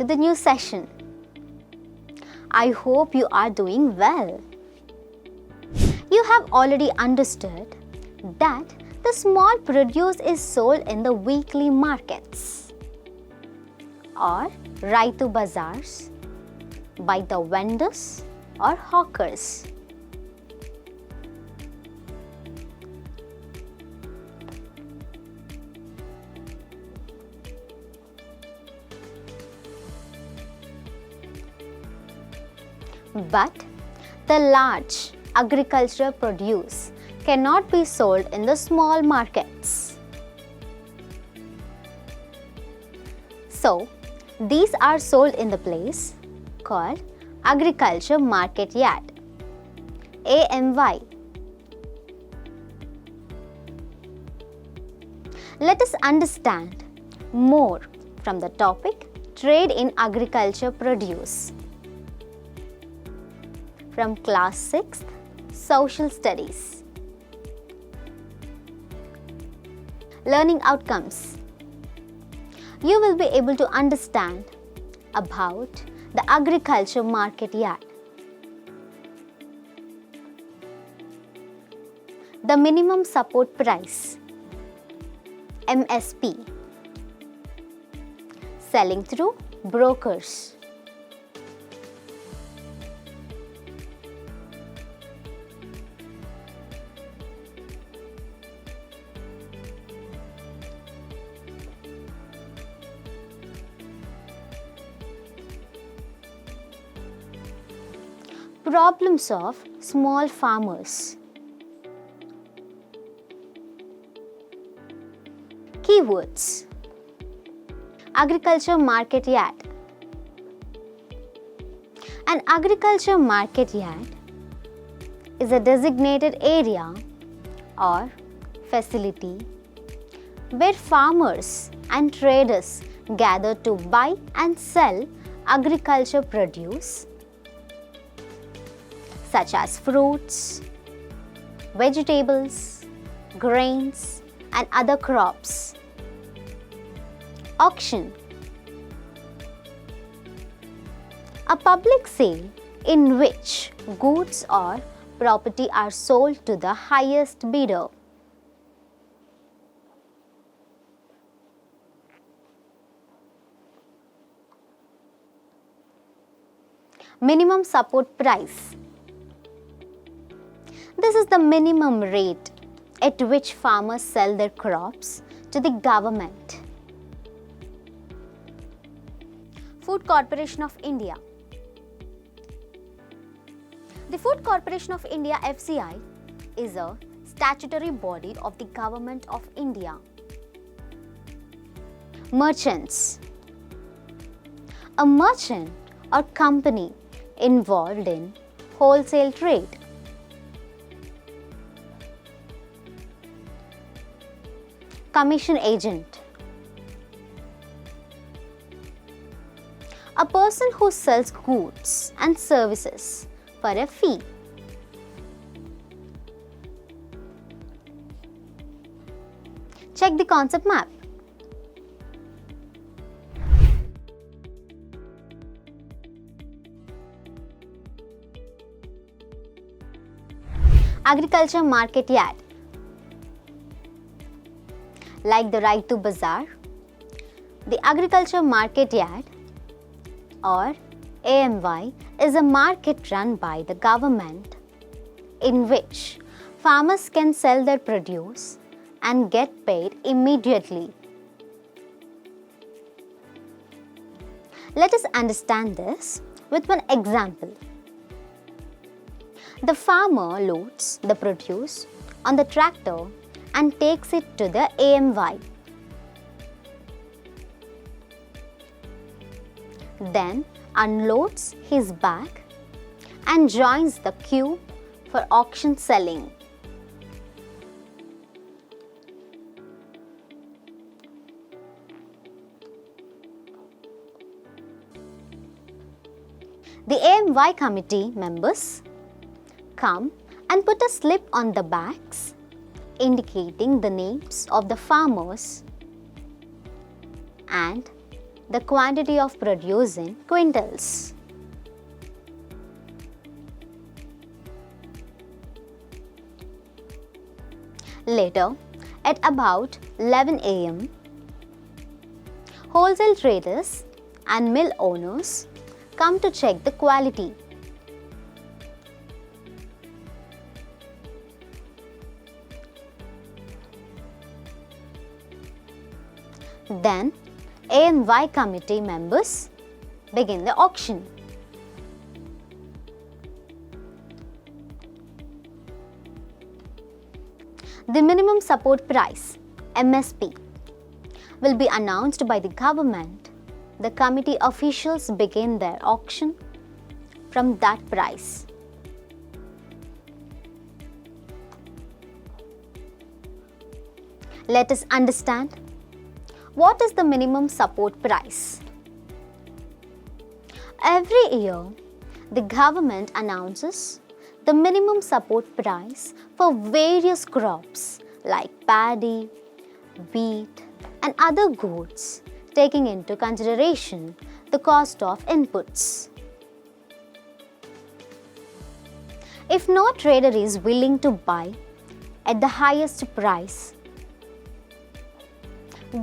to the new session. I hope you are doing well. You have already understood that the small produce is sold in the weekly markets or Raitu bazaars by the vendors or hawkers. But the large agricultural produce cannot be sold in the small markets. So, these are sold in the place called Agriculture Market Yard, AMY. Let us understand more from the topic Trade in Agriculture Produce from class 6th Social Studies. Learning outcomes. You will be able to understand about the agriculture market yard. The minimum support price, MSP. Selling through brokers. Problems of small farmers. Keywords. Agriculture market yard. An agriculture market yard is a designated area or facility where farmers and traders gather to buy and sell agriculture produce such as fruits, vegetables, grains, and other crops. Auction. A public sale in which goods or property are sold to the highest bidder. Minimum support price. This is the minimum rate at which farmers sell their crops to the government. Food Corporation of India. The Food Corporation of India FCI is a statutory body of the Government of India. Merchants. A merchant or company involved in wholesale trade. Commission agent. A person who sells goods and services for a fee. Check the concept map. Agriculture market yard. Like the Raitu Bazaar, the agriculture market yard or AMY is a market run by the government in which farmers can sell their produce and get paid immediately. Let us understand this with one example. The farmer loads the produce on the tractor and takes it to the AMY. Then unloads his bag and joins the queue for auction selling. The AMY committee members come and put a slip on the bags indicating the names of the farmers and the quantity of produce in quintals. Later, at about 11 am, wholesale traders and mill owners come to check the quality. Then, A&Y committee members begin the auction. The minimum support price, MSP, will be announced by the government. The committee officials begin their auction from that price. Let us understand what is the minimum support price. Every year, the government announces the minimum support price for various crops like paddy, wheat, and other goods, taking into consideration the cost of inputs. If no trader is willing to buy at the highest price,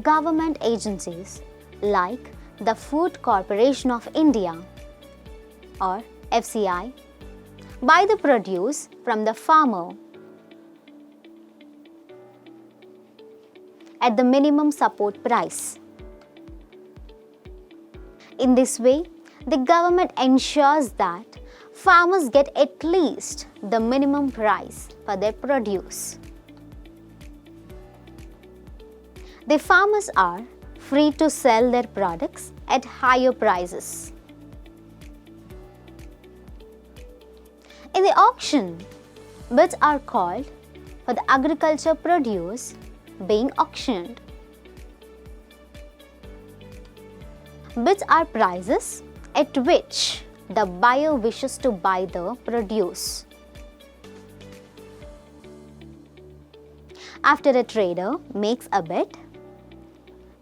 government agencies like the Food Corporation of India or FCI buy the produce from the farmer at the minimum support price. In this way, the government ensures that farmers get at least the minimum price for their produce. The farmers are free to sell their products at higher prices. In the auction, bids are called for the agriculture produce being auctioned. Bids are prices at which the buyer wishes to buy the produce. After a trader makes a bid,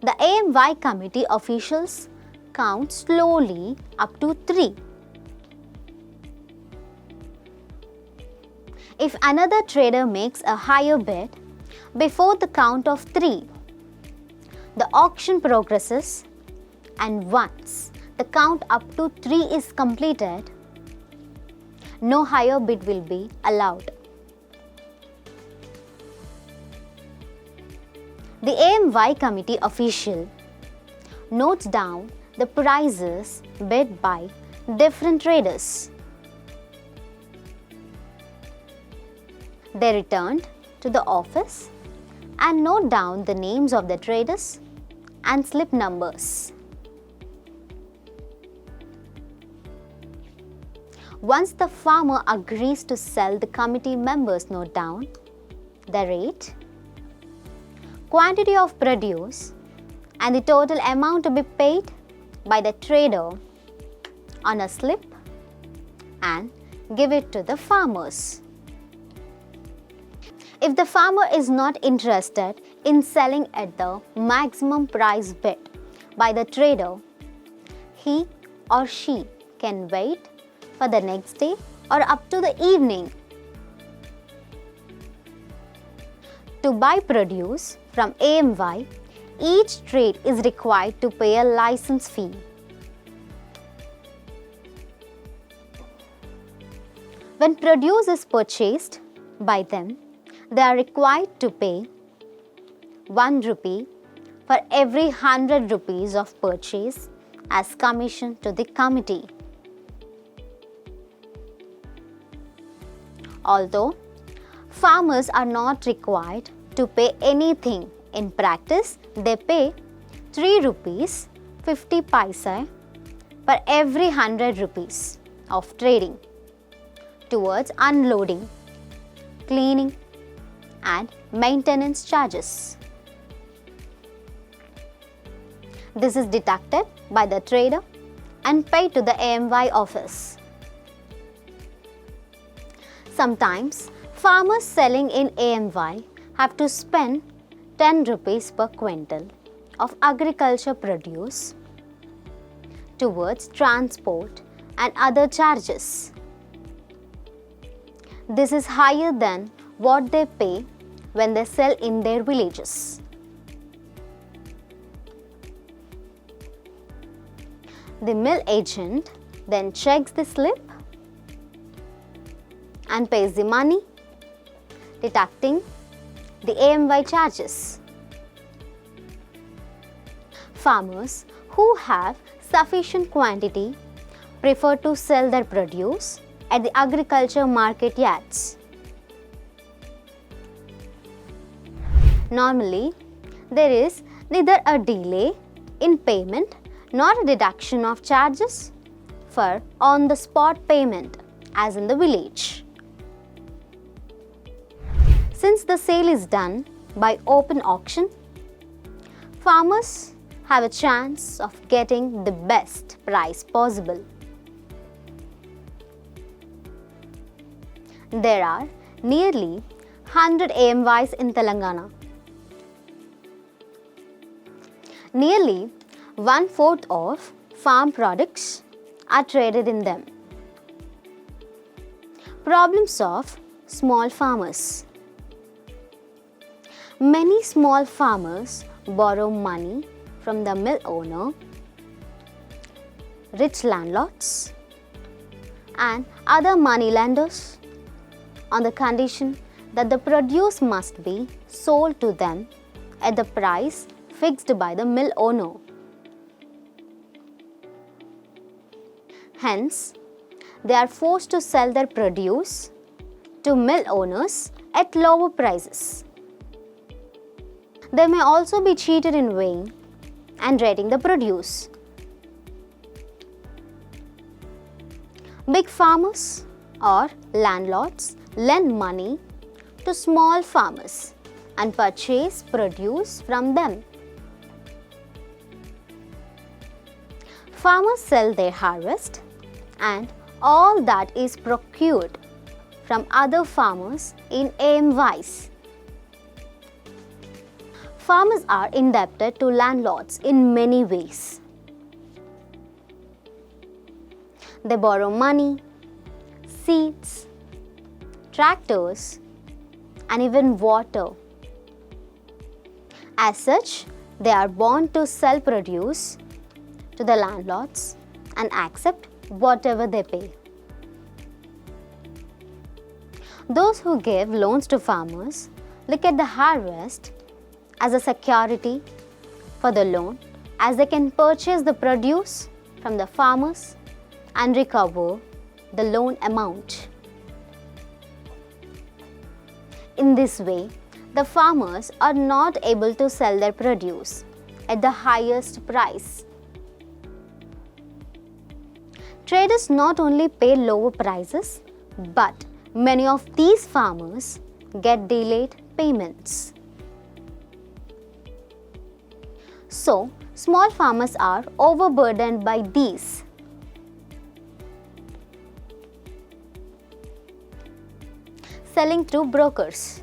the A&Y committee officials count slowly up to 3. If another trader makes a higher bid before the count of 3, the auction progresses, and once the count up to 3 is completed, no higher bid will be allowed. The A&Y committee official notes down the prices bid by different traders. They returned to the office and note down the names of the traders and slip numbers. Once the farmer agrees to sell, the committee members note down the rate, quantity of produce, and the total amount to be paid by the trader on a slip and give it to the farmers. If the farmer is not interested in selling at the maximum price bid by the trader, he or she can wait for the next day or up to the evening. To buy produce from A&Y, each trade is required to pay a license fee. When produce is purchased by them, they are required to pay 1 rupee for every 100 rupees of purchase as commission to the committee. Although farmers are not required to pay anything, in practice they pay 3 rupees 50 paise for every 100 rupees of trading towards unloading, cleaning, and maintenance charges. This is deducted by the trader and paid to the A&Y office. Sometimes, farmers selling in A&Y have to spend 10 rupees per quintal of agriculture produce towards transport and other charges. This is higher than what they pay when they sell in their villages. The mill agent then checks the slip and pays the money, deducting the AMY charges. Farmers who have sufficient quantity prefer to sell their produce at the agriculture market yards. Normally, there is neither a delay in payment nor a deduction of charges for on-the-spot payment as in the village. Since the sale is done by open auction, farmers have a chance of getting the best price possible. There are nearly 100 AMYs in Telangana. Nearly 1/4 of farm products are traded in them. Problems of small farmers. Many small farmers borrow money from the mill owner, rich landlords, and other money lenders on the condition that the produce must be sold to them at the price fixed by the mill owner. Hence, they are forced to sell their produce to mill owners at lower prices. They may also be cheated in weighing and rating the produce. Big farmers or landlords lend money to small farmers and purchase produce from them. Farmers sell their harvest and all that is procured from other farmers in AMYs. Farmers are indebted to landlords in many ways. They borrow money, seeds, tractors, and even water. As such, they are bound to sell produce to the landlords and accept whatever they pay. Those who give loans to farmers look at the harvest as a security for the loan, as they can purchase the produce from the farmers and recover the loan amount. In this way, the farmers are not able to sell their produce at the highest price. Traders not only pay lower prices, but many of these farmers get delayed payments. So, small farmers are overburdened by these. Selling through brokers.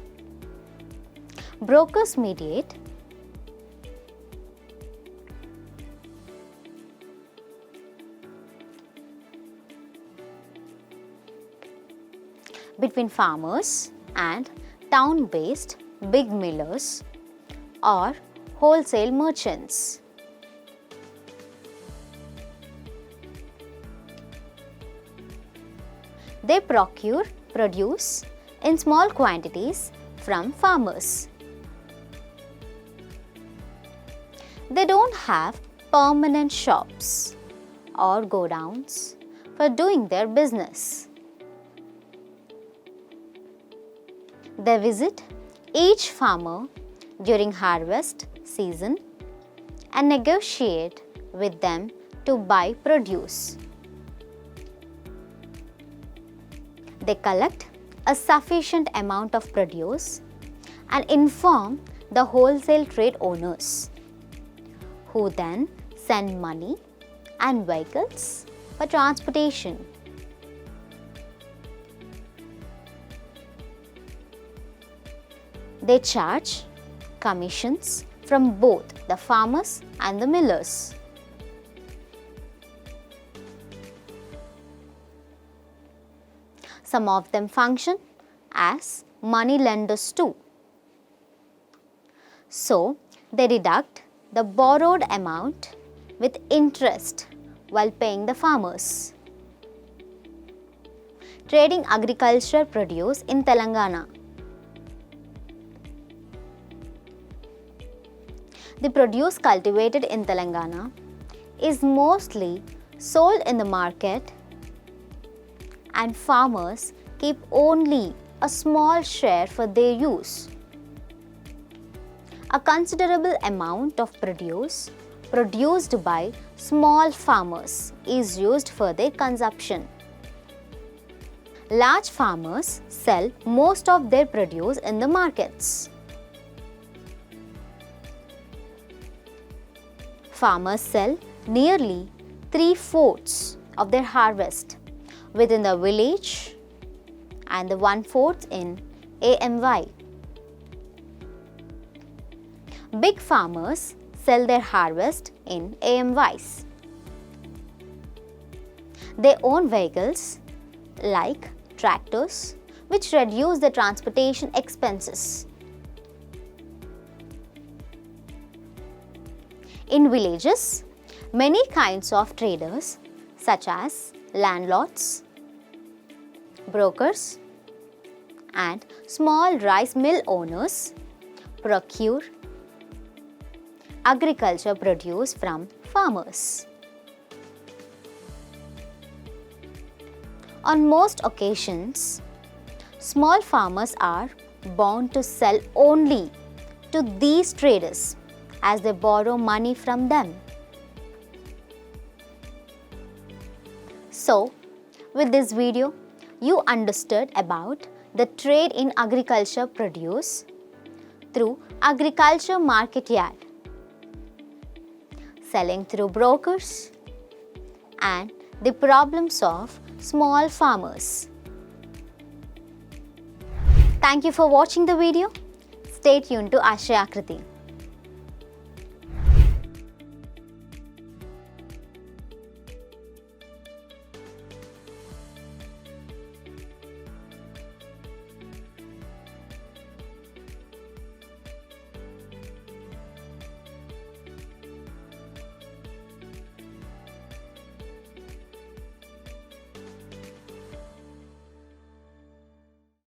Brokers mediate between farmers and town-based big millers or wholesale merchants. They procure produce in small quantities from farmers. They don't have permanent shops or godowns for doing their business. They visit each farmer during harvest season and negotiate with them to buy produce. They collect a sufficient amount of produce and inform the wholesale trade owners, who then send money and vehicles for transportation. They charge commissions from both the farmers and the millers. Some of them function as money lenders too. So, they deduct the borrowed amount with interest while paying the farmers. Trading agricultural produce in Telangana. The produce cultivated in Telangana is mostly sold in the market, and farmers keep only a small share for their use. A considerable amount of produce produced by small farmers is used for their consumption. Large farmers sell most of their produce in the markets. Farmers sell nearly 3/4 of their harvest within the village and the 1/4 in AMY. Big farmers sell their harvest in AMYs. They own vehicles like tractors, which reduce the transportation expenses. In villages, many kinds of traders such as landlords, brokers, and small rice mill owners procure agriculture produce from farmers. On most occasions, small farmers are bound to sell only to these traders as they borrow money from them. So, with this video, you understood about the trade in agriculture produce through agriculture market yard, selling through brokers, and the problems of small farmers. Thank you for watching the video. Stay tuned to Ashray Akruti.